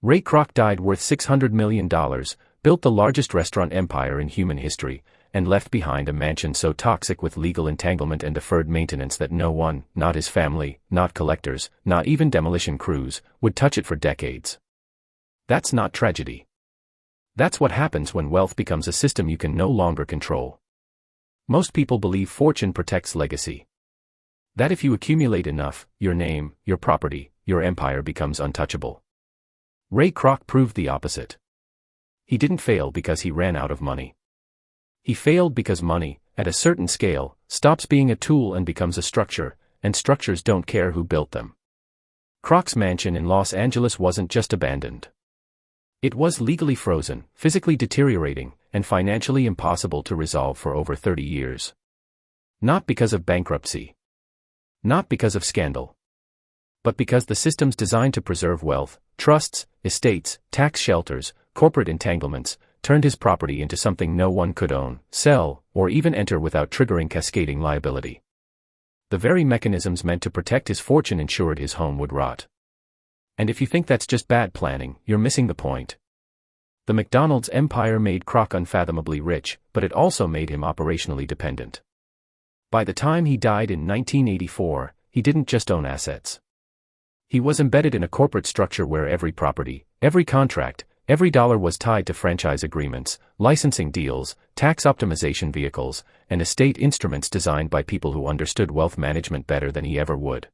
Ray Kroc died worth $600 million, built the largest restaurant empire in human history, and left behind a mansion so toxic with legal entanglement and deferred maintenance that no one, not his family, not collectors, not even demolition crews, would touch it for decades. That's not tragedy. That's what happens when wealth becomes a system you can no longer control. Most people believe fortune protects legacy. That if you accumulate enough, your name, your property, your empire becomes untouchable. Ray Kroc proved the opposite. He didn't fail because he ran out of money. He failed because money, at a certain scale, stops being a tool and becomes a structure, and structures don't care who built them. Kroc's mansion in Los Angeles wasn't just abandoned. It was legally frozen, physically deteriorating, and financially impossible to resolve for over 30 years. Not because of bankruptcy. Not because of scandal. But because the systems designed to preserve wealth, trusts, estates, tax shelters, corporate entanglements, turned his property into something no one could own, sell, or even enter without triggering cascading liability. The very mechanisms meant to protect his fortune ensured his home would rot. And if you think that's just bad planning, you're missing the point. The McDonald's empire made Kroc unfathomably rich, but it also made him operationally dependent. By the time he died in 1984, he didn't just own assets. He was embedded in a corporate structure where every property, every contract, every dollar was tied to franchise agreements, licensing deals, tax optimization vehicles, and estate instruments designed by people who understood wealth management better than he ever would.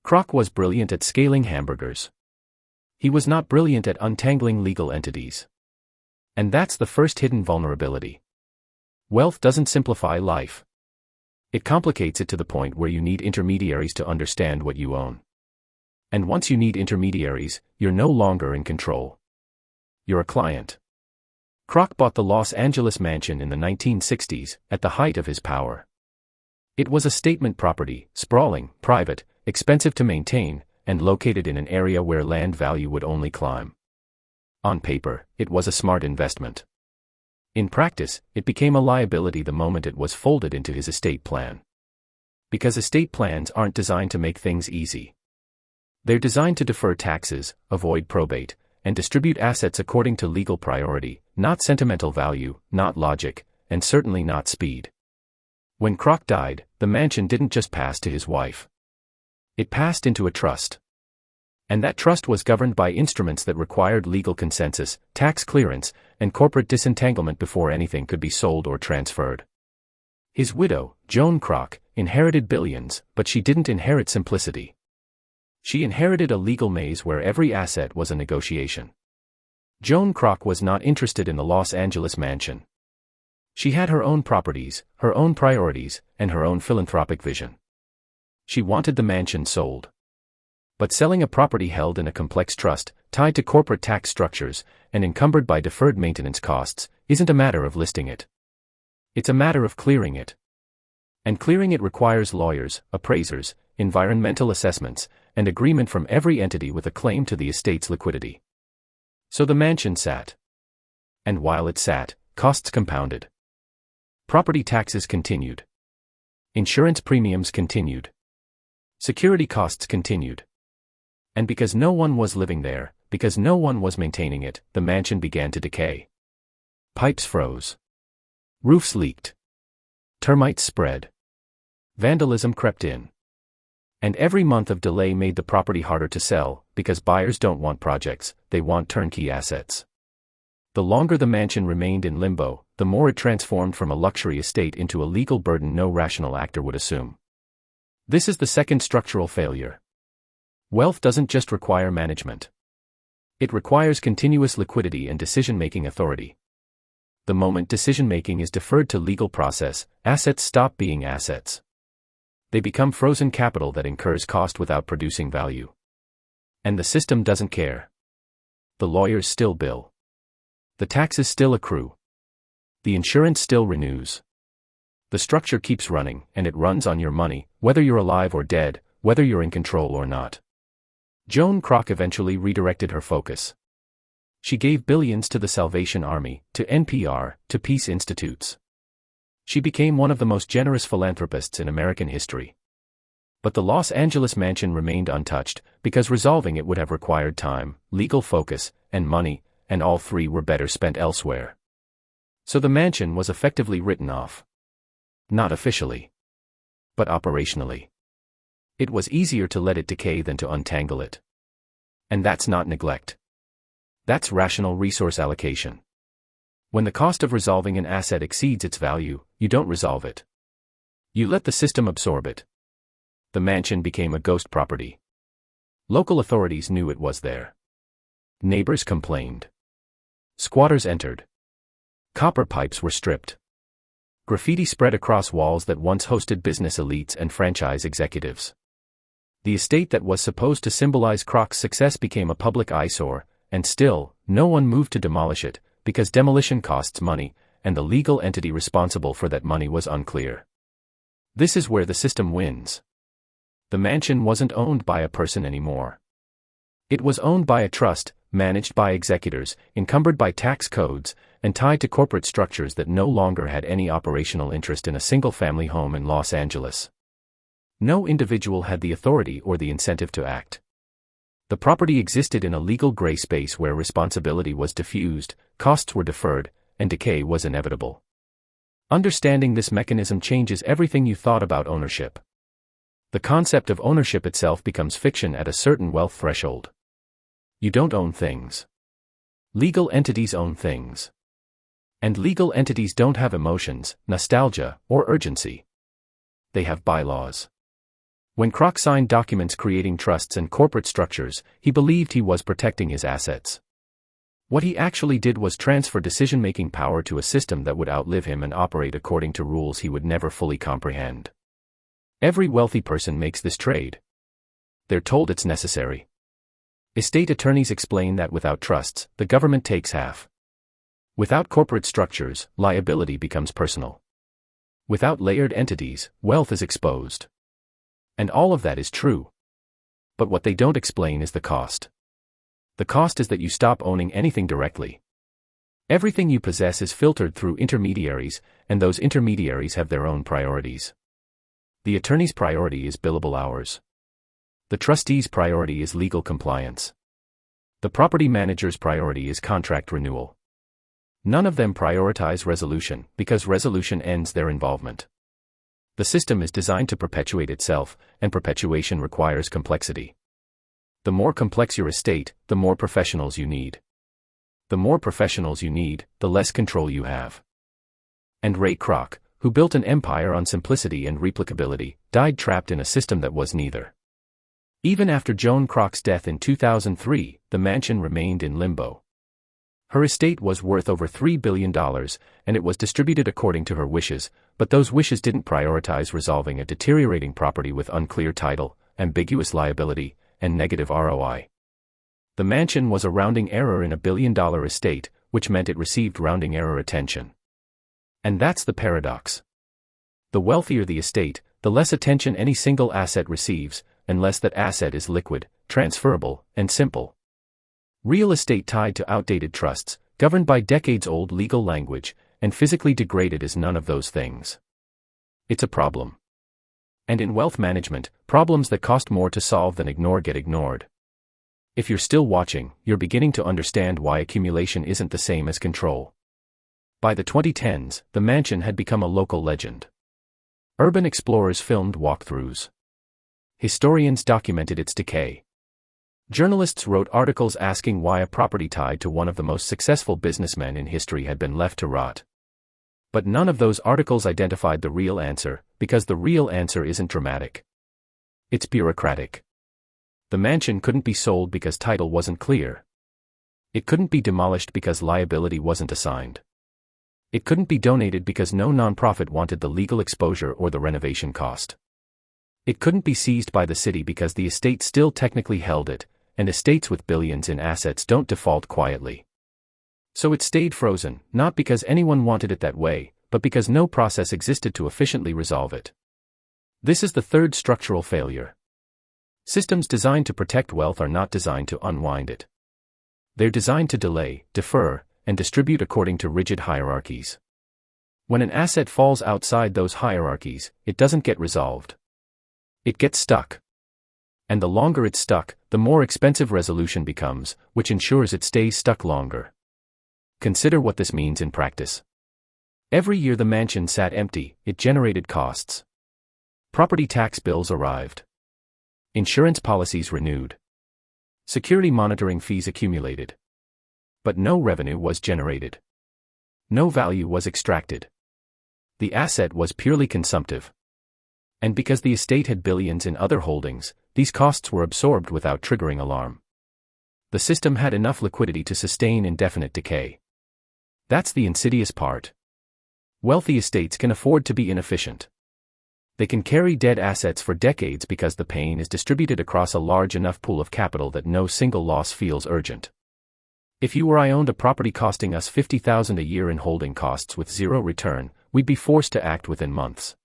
Kroc was brilliant at scaling hamburgers. He was not brilliant at untangling legal entities. And that's the first hidden vulnerability. Wealth doesn't simplify life. It complicates it to the point where you need intermediaries to understand what you own. And once you need intermediaries, you're no longer in control. You're a client. Kroc bought the Los Angeles mansion in the 1960s, at the height of his power. It was a statement property, sprawling, private, expensive to maintain, and located in an area where land value would only climb. On paper, it was a smart investment. In practice, it became a liability the moment it was folded into his estate plan. Because estate plans aren't designed to make things easy. They're designed to defer taxes, avoid probate, and distribute assets according to legal priority, not sentimental value, not logic, and certainly not speed. When Kroc died, the mansion didn't just pass to his wife. It passed into a trust. And that trust was governed by instruments that required legal consensus, tax clearance, and corporate disentanglement before anything could be sold or transferred. His widow, Joan Kroc, inherited billions, but she didn't inherit simplicity. She inherited a legal maze where every asset was a negotiation. Joan Kroc was not interested in the Los Angeles mansion. She had her own properties, her own priorities, and her own philanthropic vision. She wanted the mansion sold. But selling a property held in a complex trust, tied to corporate tax structures, and encumbered by deferred maintenance costs, isn't a matter of listing it. It's a matter of clearing it. And clearing it requires lawyers, appraisers, environmental assessments, and agreement from every entity with a claim to the estate's liquidity. So the mansion sat. And while it sat, costs compounded. Property taxes continued. Insurance premiums continued. Security costs continued. And because no one was living there, because no one was maintaining it, the mansion began to decay. Pipes froze. Roofs leaked. Termites spread. Vandalism crept in. And every month of delay made the property harder to sell, because buyers don't want projects, they want turnkey assets. The longer the mansion remained in limbo, the more it transformed from a luxury estate into a legal burden no rational actor would assume. This is the second structural failure. Wealth doesn't just require management. It requires continuous liquidity and decision-making authority. The moment decision-making is deferred to legal process, assets stop being assets. They become frozen capital that incurs cost without producing value. And the system doesn't care. The lawyers still bill. The taxes still accrue. The insurance still renews. The structure keeps running, and it runs on your money, whether you're alive or dead, whether you're in control or not. Joan Kroc eventually redirected her focus. She gave billions to the Salvation Army, to NPR, to peace institutes. She became one of the most generous philanthropists in American history. But the Los Angeles mansion remained untouched, because resolving it would have required time, legal focus, and money, and all three were better spent elsewhere. So the mansion was effectively written off. Not officially, but operationally. It was easier to let it decay than to untangle it. And that's not neglect. That's rational resource allocation. When the cost of resolving an asset exceeds its value, you don't resolve it. You let the system absorb it. The mansion became a ghost property. Local authorities knew it was there. Neighbors complained. Squatters entered. Copper pipes were stripped. Graffiti spread across walls that once hosted business elites and franchise executives. The estate that was supposed to symbolize Kroc's success became a public eyesore, and still, no one moved to demolish it, because demolition costs money, and the legal entity responsible for that money was unclear. This is where the system wins. The mansion wasn't owned by a person anymore. It was owned by a trust, managed by executors, encumbered by tax codes, and tied to corporate structures that no longer had any operational interest in a single-family home in Los Angeles. No individual had the authority or the incentive to act. The property existed in a legal gray space where responsibility was diffused, costs were deferred, and decay was inevitable. Understanding this mechanism changes everything you thought about ownership. The concept of ownership itself becomes fiction at a certain wealth threshold. You don't own things. Legal entities own things. And legal entities don't have emotions, nostalgia, or urgency. They have bylaws. When Kroc signed documents creating trusts and corporate structures, he believed he was protecting his assets. What he actually did was transfer decision-making power to a system that would outlive him and operate according to rules he would never fully comprehend. Every wealthy person makes this trade. They're told it's necessary. Estate attorneys explain that without trusts, the government takes half. Without corporate structures, liability becomes personal. Without layered entities, wealth is exposed. And all of that is true. But what they don't explain is the cost. The cost is that you stop owning anything directly. Everything you possess is filtered through intermediaries, and those intermediaries have their own priorities. The attorney's priority is billable hours. The trustee's priority is legal compliance. The property manager's priority is contract renewal. None of them prioritize resolution, because resolution ends their involvement. The system is designed to perpetuate itself, and perpetuation requires complexity. The more complex your estate, the more professionals you need. The more professionals you need, the less control you have. And Ray Kroc, who built an empire on simplicity and replicability, died trapped in a system that was neither. Even after Joan Kroc's death in 2003, the mansion remained in limbo. Her estate was worth over $3 billion, and it was distributed according to her wishes, but those wishes didn't prioritize resolving a deteriorating property with unclear title, ambiguous liability, and negative ROI. The mansion was a rounding error in a billion-dollar estate, which meant it received rounding error attention. And that's the paradox. The wealthier the estate, the less attention any single asset receives, unless that asset is liquid, transferable, and simple. Real estate tied to outdated trusts, governed by decades-old legal language, and physically degraded is none of those things. It's a problem. And in wealth management, problems that cost more to solve than ignore get ignored. If you're still watching, you're beginning to understand why accumulation isn't the same as control. By the 2010s, the mansion had become a local legend. Urban explorers filmed walkthroughs. Historians documented its decay. Journalists wrote articles asking why a property tied to one of the most successful businessmen in history had been left to rot. But none of those articles identified the real answer, because the real answer isn't dramatic. It's bureaucratic. The mansion couldn't be sold because title wasn't clear. It couldn't be demolished because liability wasn't assigned. It couldn't be donated because no nonprofit wanted the legal exposure or the renovation cost. It couldn't be seized by the city because the estate still technically held it, and estates with billions in assets don't default quietly. So it stayed frozen, not because anyone wanted it that way, but because no process existed to efficiently resolve it. This is the third structural failure. Systems designed to protect wealth are not designed to unwind it. They're designed to delay, defer, and distribute according to rigid hierarchies. When an asset falls outside those hierarchies, it doesn't get resolved. It gets stuck. And the longer it's stuck, the more expensive resolution becomes, which ensures it stays stuck longer. Consider what this means in practice. Every year the mansion sat empty, it generated costs. Property tax bills arrived. Insurance policies renewed. Security monitoring fees accumulated. But no revenue was generated. No value was extracted. The asset was purely consumptive. And because the estate had billions in other holdings, these costs were absorbed without triggering alarm. The system had enough liquidity to sustain indefinite decay. That's the insidious part. Wealthy estates can afford to be inefficient. They can carry dead assets for decades because the pain is distributed across a large enough pool of capital that no single loss feels urgent. If you or I owned a property costing us $50,000 a year in holding costs with zero return, we'd be forced to act within months.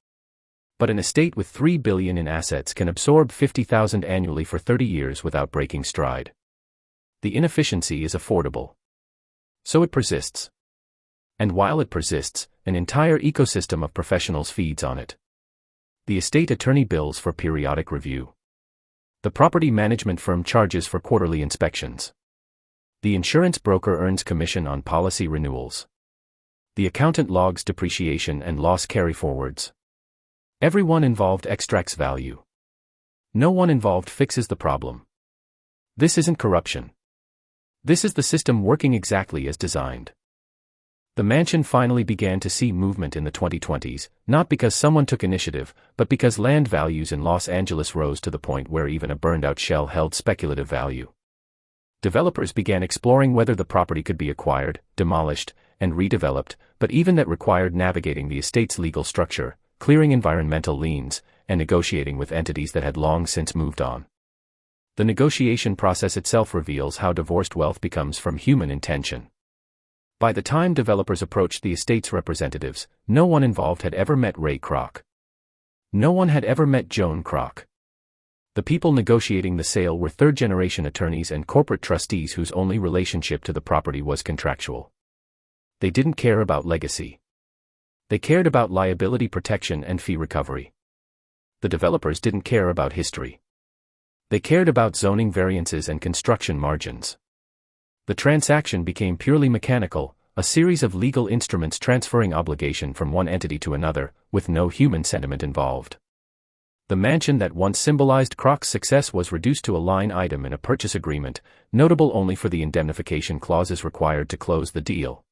But an estate with $3 billion in assets can absorb $50,000 annually for 30 years without breaking stride. The inefficiency is affordable. So it persists. And while it persists, an entire ecosystem of professionals feeds on it. The estate attorney bills for periodic review. The property management firm charges for quarterly inspections. The insurance broker earns commission on policy renewals. The accountant logs depreciation and loss carryforwards. Everyone involved extracts value. No one involved fixes the problem. This isn't corruption. This is the system working exactly as designed. The mansion finally began to see movement in the 2020s, not because someone took initiative, but because land values in Los Angeles rose to the point where even a burned-out shell held speculative value. Developers began exploring whether the property could be acquired, demolished, and redeveloped, but even that required navigating the estate's legal structure, clearing environmental liens, and negotiating with entities that had long since moved on. The negotiation process itself reveals how divorced wealth becomes from human intention. By the time developers approached the estate's representatives, no one involved had ever met Ray Kroc. No one had ever met Joan Kroc. The people negotiating the sale were third-generation attorneys and corporate trustees whose only relationship to the property was contractual. They didn't care about legacy. They cared about liability protection and fee recovery. The developers didn't care about history. They cared about zoning variances and construction margins. The transaction became purely mechanical, a series of legal instruments transferring obligation from one entity to another, with no human sentiment involved. The mansion that once symbolized Kroc's success was reduced to a line item in a purchase agreement, notable only for the indemnification clauses required to close the deal.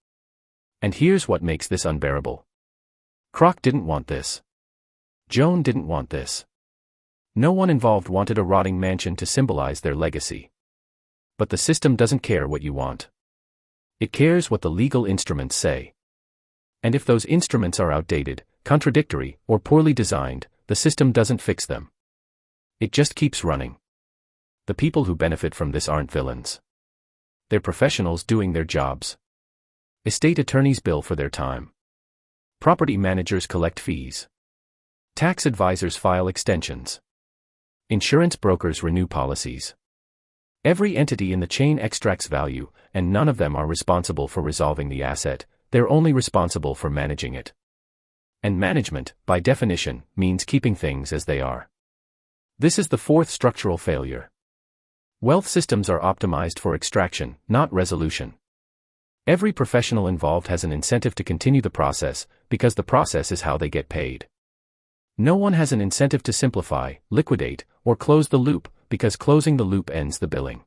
And here's what makes this unbearable. Kroc didn't want this. Joan didn't want this. No one involved wanted a rotting mansion to symbolize their legacy. But the system doesn't care what you want. It cares what the legal instruments say. And if those instruments are outdated, contradictory, or poorly designed, the system doesn't fix them. It just keeps running. The people who benefit from this aren't villains. They're professionals doing their jobs. Estate attorneys bill for their time. Property managers collect fees. Tax advisors file extensions. Insurance brokers renew policies. Every entity in the chain extracts value, and none of them are responsible for resolving the asset, they're only responsible for managing it. And management, by definition, means keeping things as they are. This is the fourth structural failure. Wealth systems are optimized for extraction, not resolution. Every professional involved has an incentive to continue the process, because the process is how they get paid. No one has an incentive to simplify, liquidate, or close the loop, because closing the loop ends the billing.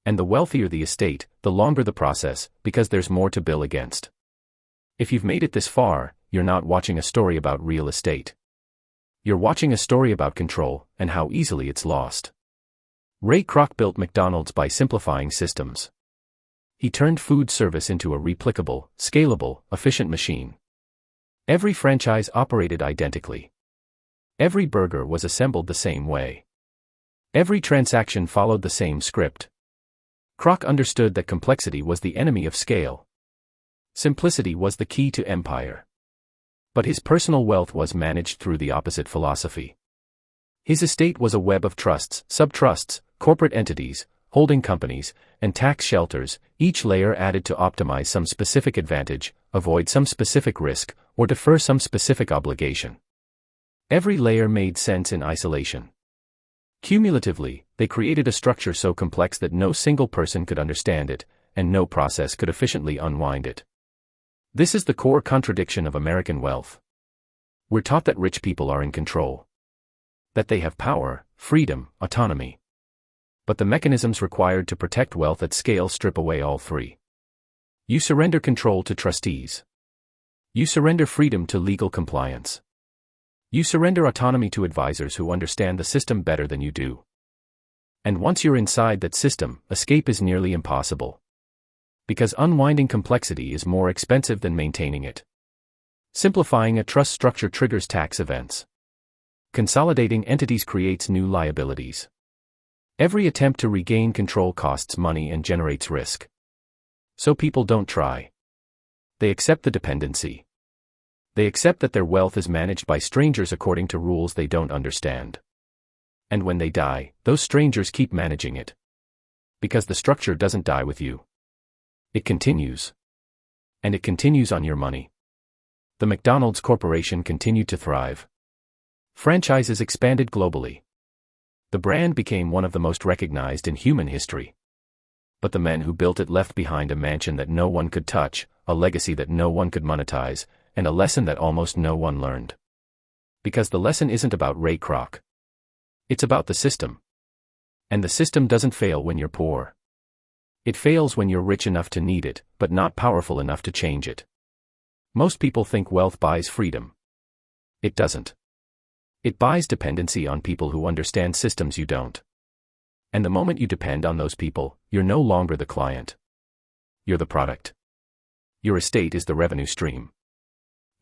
And the wealthier the estate, the longer the process, because there's more to bill against. If you've made it this far, you're not watching a story about real estate. You're watching a story about control, and how easily it's lost. Ray Kroc built McDonald's by simplifying systems. He turned food service into a replicable, scalable, efficient machine. Every franchise operated identically. Every burger was assembled the same way. Every transaction followed the same script. Kroc understood that complexity was the enemy of scale. Simplicity was the key to empire. But his personal wealth was managed through the opposite philosophy. His estate was a web of trusts, sub-trusts, corporate entities, holding companies, and tax shelters, each layer added to optimize some specific advantage, avoid some specific risk, or defer some specific obligation. Every layer made sense in isolation. Cumulatively, they created a structure so complex that no single person could understand it, and no process could efficiently unwind it. This is the core contradiction of American wealth. We're taught that rich people are in control. That they have power, freedom, autonomy. But the mechanisms required to protect wealth at scale strip away all three. You surrender control to trustees. You surrender freedom to legal compliance. You surrender autonomy to advisors who understand the system better than you do. And once you're inside that system, escape is nearly impossible. Because unwinding complexity is more expensive than maintaining it. Simplifying a trust structure triggers tax events. Consolidating entities creates new liabilities. Every attempt to regain control costs money and generates risk. So people don't try. They accept the dependency. They accept that their wealth is managed by strangers according to rules they don't understand. And when they die, those strangers keep managing it. Because the structure doesn't die with you. It continues. And it continues on your money. The McDonald's Corporation continued to thrive. Franchises expanded globally. The brand became one of the most recognized in human history. But the men who built it left behind a mansion that no one could touch, a legacy that no one could monetize, and a lesson that almost no one learned. Because the lesson isn't about Ray Kroc. It's about the system. And the system doesn't fail when you're poor. It fails when you're rich enough to need it, but not powerful enough to change it. Most people think wealth buys freedom. It doesn't. It buys dependency on people who understand systems you don't. And the moment you depend on those people, you're no longer the client. You're the product. Your estate is the revenue stream.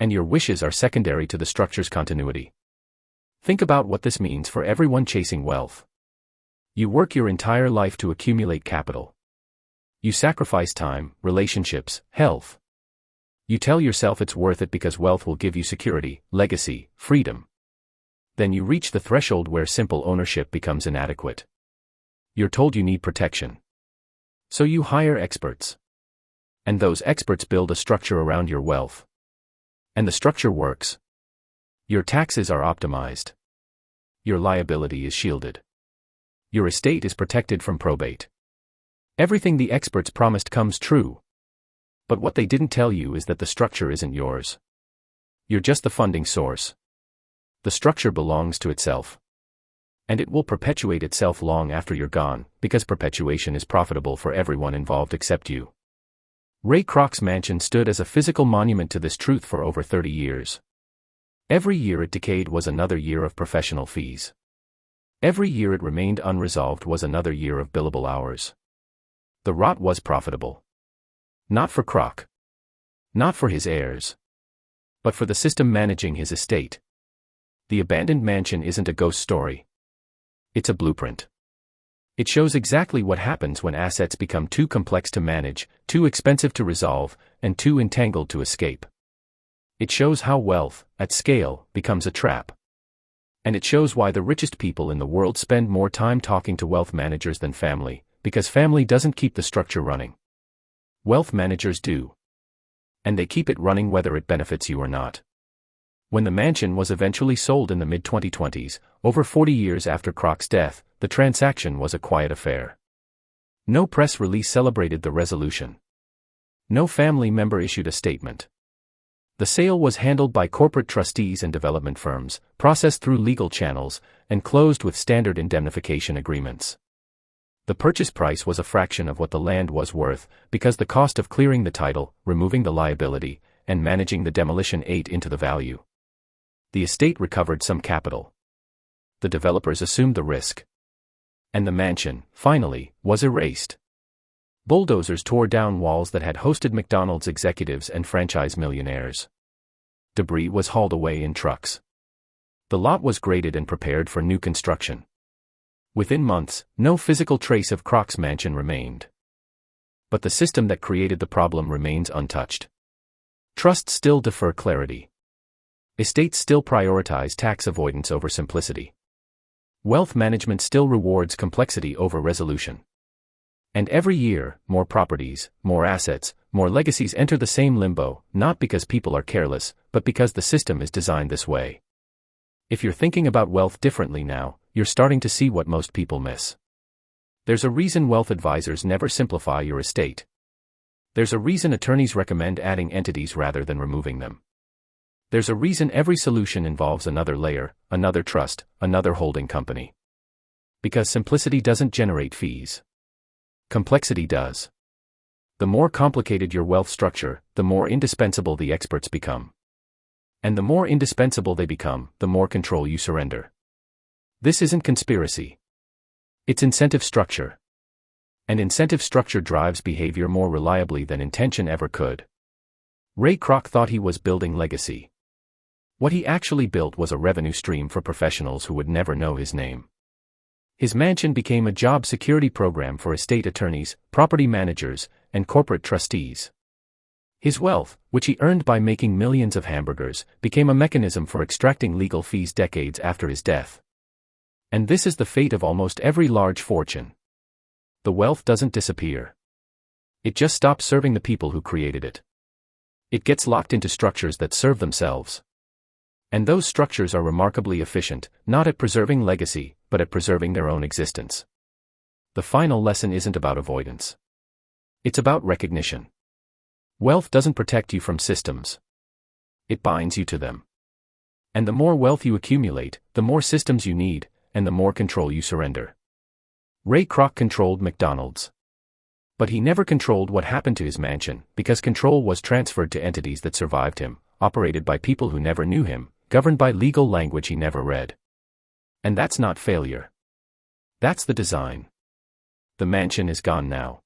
And your wishes are secondary to the structure's continuity. Think about what this means for everyone chasing wealth. You work your entire life to accumulate capital. You sacrifice time, relationships, health. You tell yourself it's worth it because wealth will give you security, legacy, freedom. Then you reach the threshold where simple ownership becomes inadequate. You're told you need protection. So you hire experts. And those experts build a structure around your wealth. And the structure works. Your taxes are optimized. Your liability is shielded. Your estate is protected from probate. Everything the experts promised comes true. But what they didn't tell you is that the structure isn't yours. You're just the funding source. The structure belongs to itself. And it will perpetuate itself long after you're gone, because perpetuation is profitable for everyone involved except you. Ray Kroc's mansion stood as a physical monument to this truth for over 30 years. Every year it decayed was another year of professional fees. Every year it remained unresolved was another year of billable hours. The rot was profitable. Not for Kroc. Not for his heirs. But for the system managing his estate. The abandoned mansion isn't a ghost story. It's a blueprint. It shows exactly what happens when assets become too complex to manage, too expensive to resolve, and too entangled to escape. It shows how wealth, at scale, becomes a trap. And it shows why the richest people in the world spend more time talking to wealth managers than family, because family doesn't keep the structure running. Wealth managers do. And they keep it running whether it benefits you or not. When the mansion was eventually sold in the mid-2020s, over 40 years after Kroc's death, the transaction was a quiet affair. No press release celebrated the resolution. No family member issued a statement. The sale was handled by corporate trustees and development firms, processed through legal channels, and closed with standard indemnification agreements. The purchase price was a fraction of what the land was worth, because the cost of clearing the title, removing the liability, and managing the demolition ate into the value. The estate recovered some capital. The developers assumed the risk. And the mansion, finally, was erased. Bulldozers tore down walls that had hosted McDonald's executives and franchise millionaires. Debris was hauled away in trucks. The lot was graded and prepared for new construction. Within months, no physical trace of Kroc's mansion remained. But the system that created the problem remains untouched. Trusts still defer clarity. Estates still prioritize tax avoidance over simplicity. Wealth management still rewards complexity over resolution. And every year, more properties, more assets, more legacies enter the same limbo, not because people are careless, but because the system is designed this way. If you're thinking about wealth differently now, you're starting to see what most people miss. There's a reason wealth advisors never simplify your estate. There's a reason attorneys recommend adding entities rather than removing them. There's a reason every solution involves another layer, another trust, another holding company. Because simplicity doesn't generate fees. Complexity does. The more complicated your wealth structure, the more indispensable the experts become. And the more indispensable they become, the more control you surrender. This isn't conspiracy. It's incentive structure. And incentive structure drives behavior more reliably than intention ever could. Ray Kroc thought he was building legacy. What he actually built was a revenue stream for professionals who would never know his name. His mansion became a job security program for estate attorneys, property managers, and corporate trustees. His wealth, which he earned by making millions of hamburgers, became a mechanism for extracting legal fees decades after his death. And this is the fate of almost every large fortune. The wealth doesn't disappear. It just stops serving the people who created it. It gets locked into structures that serve themselves. And those structures are remarkably efficient, not at preserving legacy, but at preserving their own existence. The final lesson isn't about avoidance. It's about recognition. Wealth doesn't protect you from systems. It binds you to them. And the more wealth you accumulate, the more systems you need, and the more control you surrender. Ray Kroc controlled McDonald's. But he never controlled what happened to his mansion, because control was transferred to entities that survived him, operated by people who never knew him, governed by legal language he never read. And that's not failure. That's the design. The mansion is gone now.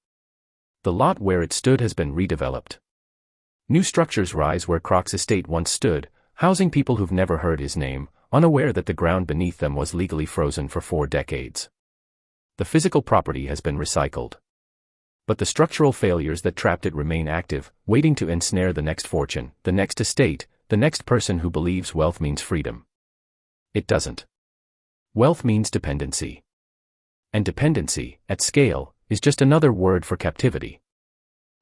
The lot where it stood has been redeveloped. New structures rise where Kroc's estate once stood, housing people who've never heard his name, unaware that the ground beneath them was legally frozen for 4 decades. The physical property has been recycled. But the structural failures that trapped it remain active, waiting to ensnare the next fortune, the next estate, the next person who believes wealth means freedom. It doesn't. Wealth means dependency. And dependency, at scale, is just another word for captivity.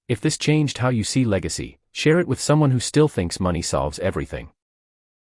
If this changed how you see legacy, share it with someone who still thinks money solves everything.